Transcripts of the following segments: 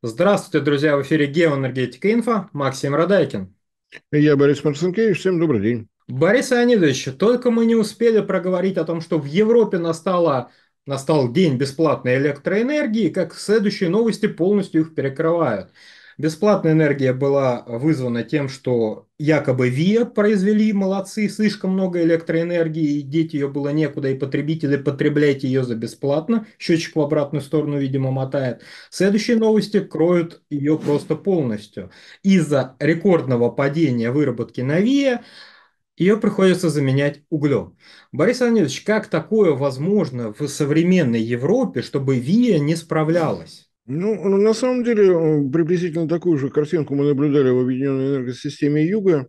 Здравствуйте, друзья! В эфире Геоэнергетика Инфо. Максим Радайкин. Я Борис Марцинкевич, всем добрый день. Борис Леонидович, только мы не успели проговорить о том, что в Европе настал день бесплатной электроэнергии, как следующие новости полностью их перекрывают. Бесплатная энергия была вызвана тем, что якобы ВИА произвели, молодцы, слишком много электроэнергии, и деть ее было некуда, и потребители потребляйте ее за бесплатно. Счетчик в обратную сторону, видимо, мотает. Следующие новости кроют ее просто полностью. Из-за рекордного падения выработки на ВИА ее приходится заменять углем. Борис Леонидович, как такое возможно в современной Европе, чтобы ВИА не справлялась? На самом деле, приблизительно такую же картинку мы наблюдали в объединенной энергосистеме Юга.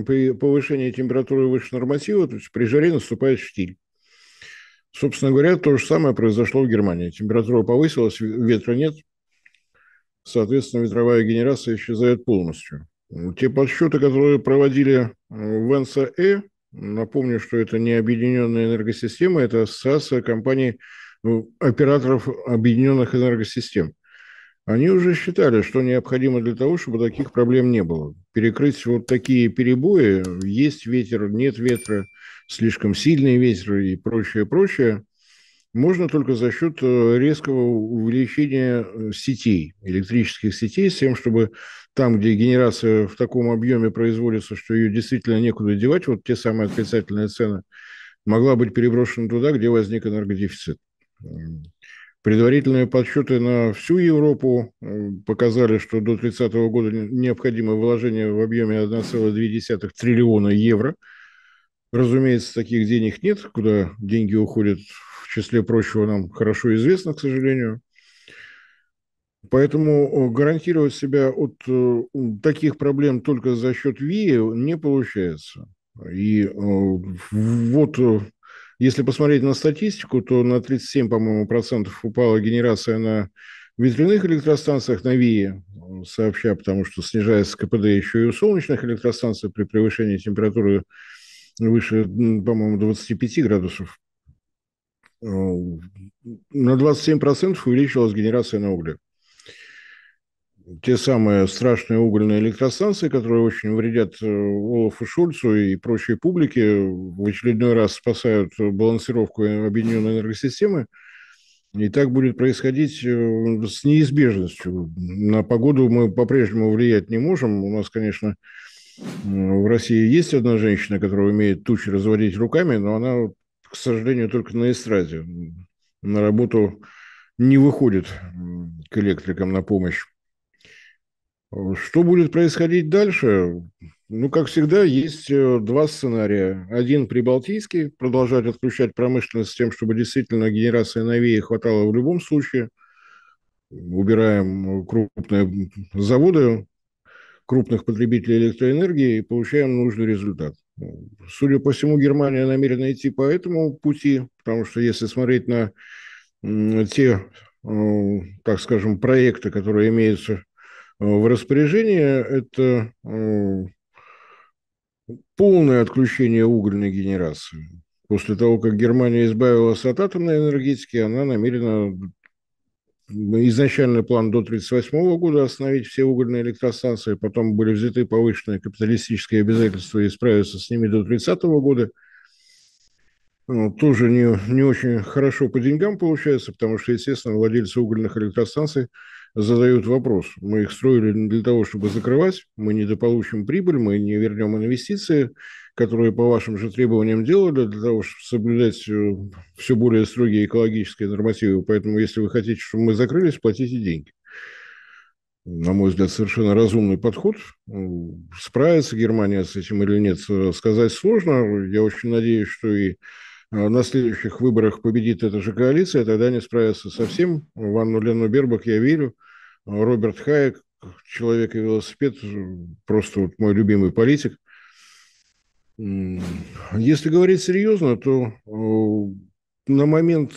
При повышении температуры выше норматива, то есть при жаре наступает штиль. Собственно говоря, то же самое произошло в Германии. Температура повысилась, ветра нет, соответственно, ветровая генерация исчезает полностью. Те подсчеты, которые проводили в НСЭ, напомню, что это не объединенная энергосистема, это ассоциация компаний, операторов объединенных энергосистем. Они уже считали, что необходимо для того, чтобы таких проблем не было. Перекрыть вот такие перебои, есть ветер, нет ветра, слишком сильный ветер и прочее, прочее, можно только за счет резкого увеличения сетей, электрических сетей, с тем, чтобы там, где генерация в таком объеме производится, что ее действительно некуда девать, вот те самые отрицательные цены, могла быть переброшена туда, где возник энергодефицит. Предварительные подсчеты на всю Европу показали, что до 30 года необходимо вложение в объеме 1,2 триллиона евро. Разумеется, таких денег нет, куда деньги уходят, в числе прочего, нам хорошо известно, к сожалению. Поэтому гарантировать себя от таких проблем только за счет ВИИ не получается. И вот, если посмотреть на статистику, то на 37, по-моему, процентов упала генерация на ветряных электростанциях на ВИИ, сообща, потому что снижается КПД еще и у солнечных электростанций при превышении температуры выше, по-моему, 25 градусов. На 27% увеличилась генерация на угле. Те самые страшные угольные электростанции, которые очень вредят Олафу Шольцу и прочей публике, в очередной раз спасают балансировку объединенной энергосистемы. И так будет происходить с неизбежностью. На погоду мы по-прежнему влиять не можем. У нас, конечно, в России есть одна женщина, которая умеет тучи разводить руками, но она, к сожалению, только на эстраде. На работу не выходит к электрикам на помощь. Что будет происходить дальше? Ну, как всегда, есть два сценария. Один прибалтийский, продолжать отключать промышленность с тем, чтобы действительно генерации новее хватало в любом случае. Убираем крупные заводы, крупных потребителей электроэнергии и получаем нужный результат. Судя по всему, Германия намерена идти по этому пути, потому что если смотреть на те, так скажем, проекты, которые имеются в распоряжении, это полное отключение угольной генерации. После того, как Германия избавилась от атомной энергетики, она намерена изначальный план до 1938 года остановить все угольные электростанции, потом были взяты повышенные капиталистические обязательства и справиться с ними до 30 года. Тоже не очень хорошо по деньгам получается, потому что, естественно, владельцы угольных электростанций задают вопрос. Мы их строили не для того, чтобы закрывать, мы недополучим прибыль, мы не вернем инвестиции, которые по вашим же требованиям делали, для того, чтобы соблюдать все более строгие экологические нормативы. Поэтому, если вы хотите, чтобы мы закрылись, платите деньги. На мой взгляд, совершенно разумный подход. Справится Германия с этим или нет, сказать сложно. Я очень надеюсь, что и на следующих выборах победит эта же коалиция, тогда они справятся со всем. В Анну Лену Бербак я верю. Роберт Хайек, человек и велосипед, просто вот мой любимый политик. Если говорить серьезно, то на момент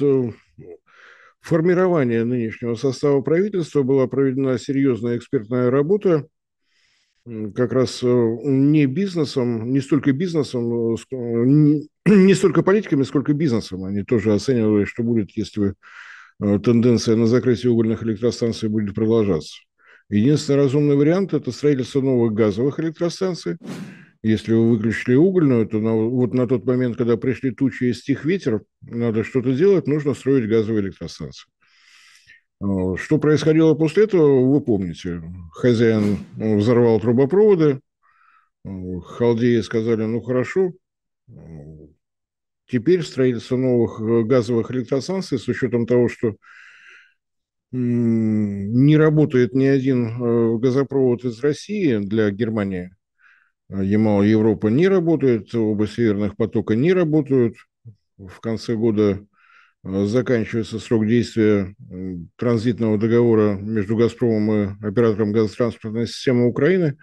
формирования нынешнего состава правительства была проведена серьезная экспертная работа, как раз не бизнесом, не столько бизнесом, не столько политиками, сколько бизнесом. Они тоже оценивали, что будет, если тенденция на закрытие угольных электростанций будет продолжаться. Единственный разумный вариант – это строительство новых газовых электростанций. Если вы выключили угольную, то вот на тот момент, когда пришли тучи и стих ветер, надо что-то делать, нужно строить газовые электростанции. Что происходило после этого, вы помните. Хозяин взорвал трубопроводы, халдеи сказали, ну хорошо, теперь строительство новых газовых электростанций с учетом того, что не работает ни один газопровод из России для Германии, Ямал-Европа не работает, оба северных потока не работают. В конце года заканчивается срок действия транзитного договора между «Газпромом» и оператором газотранспортной системы Украины.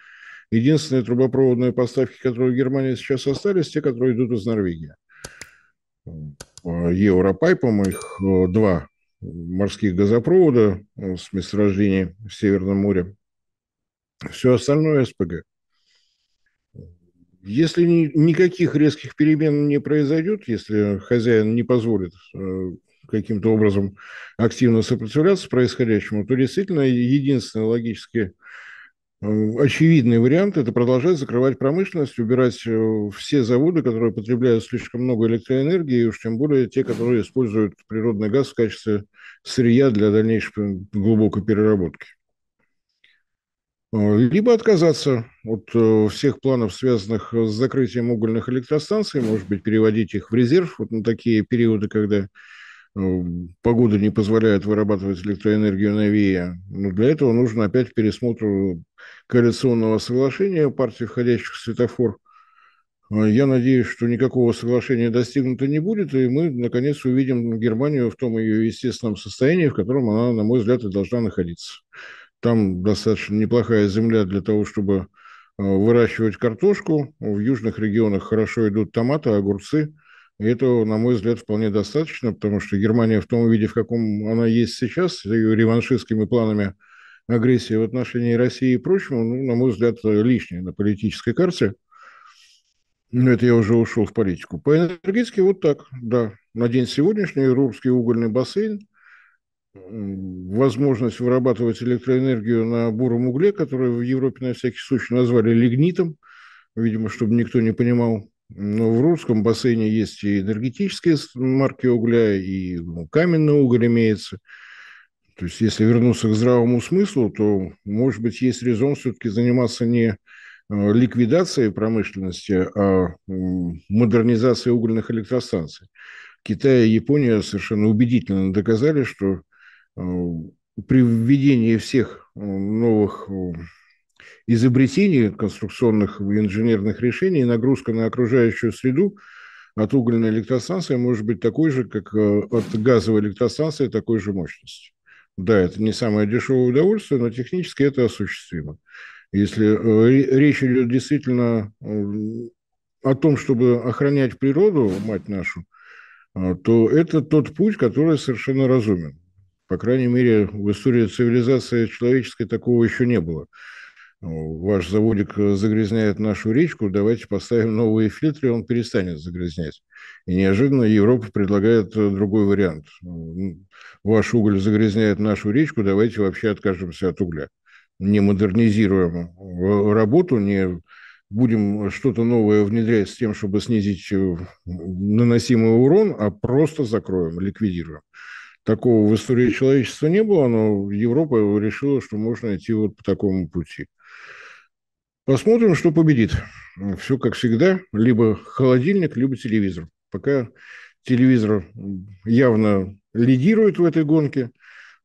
Единственные трубопроводные поставки, которые в Германии сейчас остались, те, которые идут из Норвегии. Европайпом их два морских газопровода с месторождений в Северном море. Все остальное СПГ. Если никаких резких перемен не произойдет, если хозяин не позволит каким-то образом активно сопротивляться происходящему, то действительно единственный логически очевидный вариант – это продолжать закрывать промышленность, убирать все заводы, которые потребляют слишком много электроэнергии, и уж тем более те, которые используют природный газ в качестве сырья для дальнейшей глубокой переработки. Либо отказаться от всех планов, связанных с закрытием угольных электростанций, может быть, переводить их в резерв вот на такие периоды, когда погода не позволяет вырабатывать электроэнергию новее. Но для этого нужно опять пересмотр коалиционного соглашения партий, входящих в светофор. Я надеюсь, что никакого соглашения достигнуто не будет, и мы, наконец, увидим Германию в том ее естественном состоянии, в котором она, на мой взгляд, и должна находиться. Там достаточно неплохая земля для того, чтобы выращивать картошку. В южных регионах хорошо идут томаты, огурцы. И этого, на мой взгляд, вполне достаточно, потому что Германия в том виде, в каком она есть сейчас, с ее реваншистскими планами агрессии в отношении России и прочему, ну, на мой взгляд, лишнее на политической карте. Но это я уже ушел в политику. По энергетике вот так, да. На день сегодняшний Рурский угольный бассейн, возможность вырабатывать электроэнергию на буром угле, который в Европе на всякий случай назвали лигнитом, видимо, чтобы никто не понимал. Но в Русском бассейне есть и энергетические марки угля, и каменный уголь имеется. То есть, если вернуться к здравому смыслу, то, может быть, есть резон все-таки заниматься не ликвидацией промышленности, а модернизацией угольных электростанций. Китай и Япония совершенно убедительно доказали, что при введении всех новых изобретений, конструкционных и инженерных решений, нагрузка на окружающую среду от угольной электростанции может быть такой же, как от газовой электростанции такой же мощности. Да, это не самое дешевое удовольствие, но технически это осуществимо. Если речь идет действительно о том, чтобы охранять природу, мать нашу, то это тот путь, который совершенно разумен. По крайней мере, в истории цивилизации человеческой такого еще не было. Ваш заводик загрязняет нашу речку, давайте поставим новые фильтры, и он перестанет загрязнять. И неожиданно Европа предлагает другой вариант. Ваш уголь загрязняет нашу речку, давайте вообще откажемся от угля. Не модернизируем работу, не будем что-то новое внедрять с тем, чтобы снизить наносимый урон, а просто закроем, ликвидируем. Такого в истории человечества не было, но Европа решила, что можно идти вот по такому пути. Посмотрим, что победит. Все как всегда, либо холодильник, либо телевизор. Пока телевизор явно лидирует в этой гонке,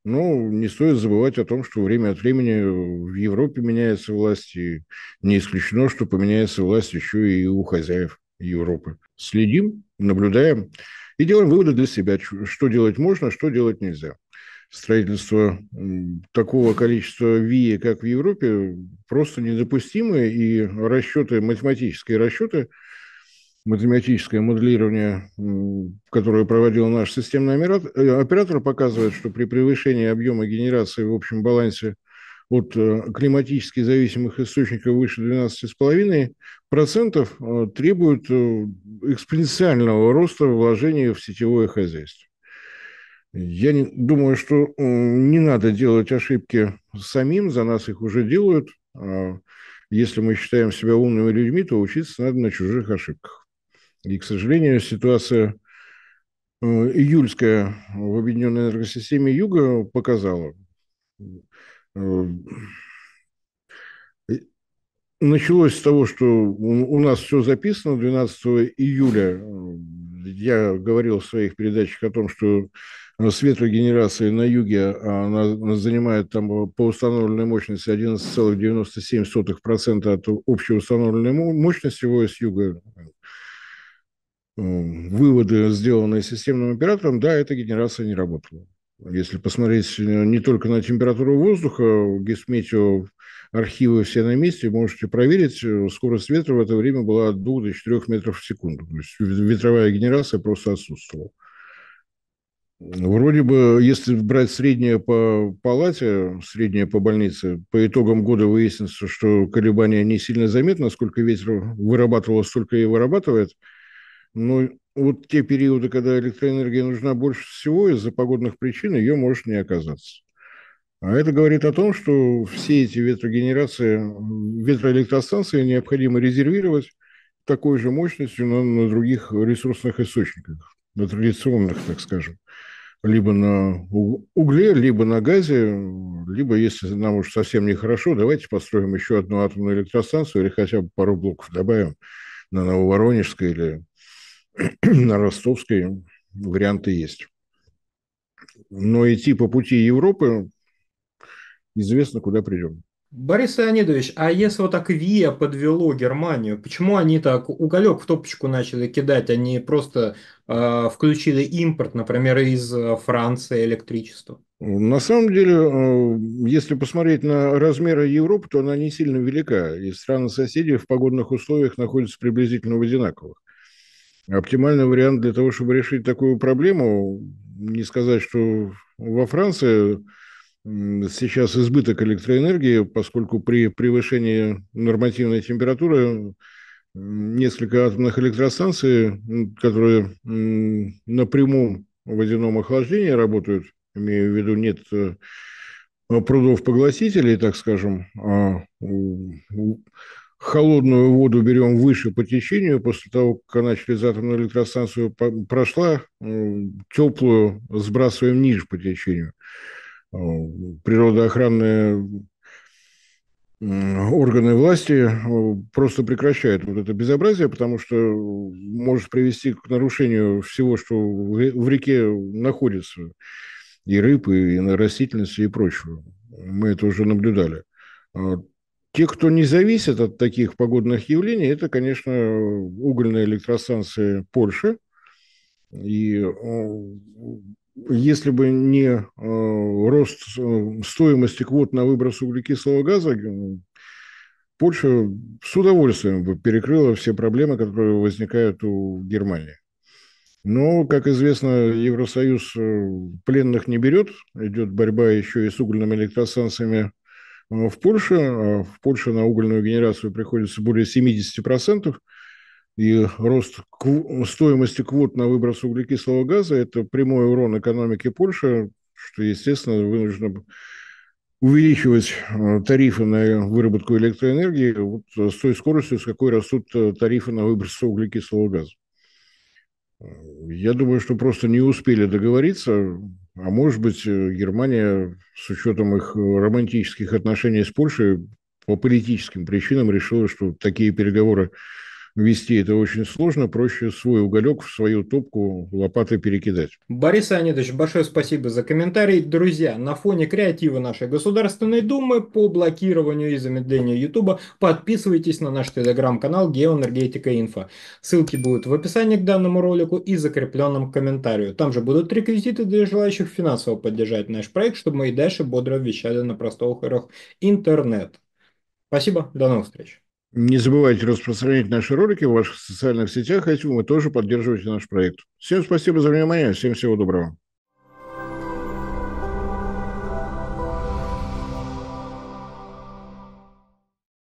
но не стоит забывать о том, что время от времени в Европе меняется власть, и не исключено, что поменяется власть еще и у хозяев Европы. Следим, наблюдаем и делаем выводы для себя, что делать можно, что делать нельзя. Строительство такого количества ВИИ, как в Европе, просто недопустимо, и математические расчеты, математическое моделирование, которое проводил наш системный оператор, показывает, что при превышении объема генерации в общем балансе от климатически зависимых источников выше 12,5% требует экспоненциального роста вложений в сетевое хозяйство. Я думаю, что не надо делать ошибки самим, за нас их уже делают. Если мы считаем себя умными людьми, то учиться надо на чужих ошибках. И, к сожалению, ситуация июльская в Объединенной энергосистеме Юга показала. Э, Началось с того, что у нас все записано 12 июля. Я говорил в своих передачах о том, что с ветрогенерацией на юге она занимает там по установленной мощности 11,97% от общей установленной мощности ВОС юга. Выводы, сделанные системным оператором, да, эта генерация не работала. Если посмотреть не только на температуру воздуха, Гисметео архивы все на месте, можете проверить, скорость ветра в это время была от 2 до 4 метров в секунду. То есть ветровая генерация просто отсутствовала. Вроде бы, если брать среднее по палате, среднее по больнице, по итогам года выяснится, что колебания не сильно заметны, сколько ветра вырабатывало, столько и вырабатывает. Но вот те периоды, когда электроэнергия нужна больше всего, из-за погодных причин ее может не оказаться. А это говорит о том, что все эти ветрогенерации, ветроэлектростанции необходимо резервировать такой же мощностью на других ресурсных источниках, на традиционных, так скажем. Либо на угле, либо на газе, либо, если нам уж совсем нехорошо, давайте построим еще одну атомную электростанцию или хотя бы пару блоков добавим на Нововоронежской или на Ростовской. Варианты есть. Но идти по пути Европы известно, куда придем. Борис Леонидович, а если вот так ВИА подвело Германию, почему они так уголек в топочку начали кидать, они просто включили импорт, например, из Франции электричество? На самом деле, если посмотреть на размеры Европы, то она не сильно велика, и страны-соседи в погодных условиях находятся приблизительно в одинаковых. Оптимальный вариант для того, чтобы решить такую проблему, не сказать, что во Франции сейчас избыток электроэнергии, поскольку при превышении нормативной температуры несколько атомных электростанций, которые на прямом водяном охлаждении работают, имею в виду нет прудов-поглотителей, так скажем, холодную воду берем выше по течению, после того, как она через атомную электростанцию прошла, теплую сбрасываем ниже по течению. Природоохранные органы власти просто прекращают вот это безобразие, потому что может привести к нарушению всего, что в реке находится, и рыб, и растительности, и прочего. Мы это уже наблюдали. Те, кто не зависит от таких погодных явлений, это, конечно, угольные электростанции Польши. И если бы не рост стоимости квот на выброс углекислого газа, Польша с удовольствием бы перекрыла все проблемы, которые возникают у Германии. Но, как известно, Евросоюз пленных не берет, идет борьба еще и с угольными электростанциями в Польше. В Польше на угольную генерацию приходится более 70%. И рост стоимости квот на выброс углекислого газа – это прямой урон экономике Польши, что, естественно, вынуждено увеличивать тарифы на выработку электроэнергии вот с той скоростью, с какой растут тарифы на выброс углекислого газа. Я думаю, что просто не успели договориться, а может быть, Германия с учетом их романтических отношений с Польшей по политическим причинам решила, что такие переговоры вести это очень сложно, проще свой уголек в свою топку лопатой перекидать. Борис Леонидович, большое спасибо за комментарий. Друзья, на фоне креатива нашей Государственной Думы по блокированию и замедлению Ютуба подписывайтесь на наш телеграм-канал Геоэнергетика Инфо. Ссылки будут в описании к данному ролику и закрепленном комментарию. Там же будут реквизиты для желающих финансово поддержать наш проект, чтобы мы и дальше бодро вещали на просторах интернет. Спасибо, до новых встреч. Не забывайте распространять наши ролики в ваших социальных сетях, а этим вы тоже поддерживаете наш проект. Всем спасибо за внимание, всем всего доброго.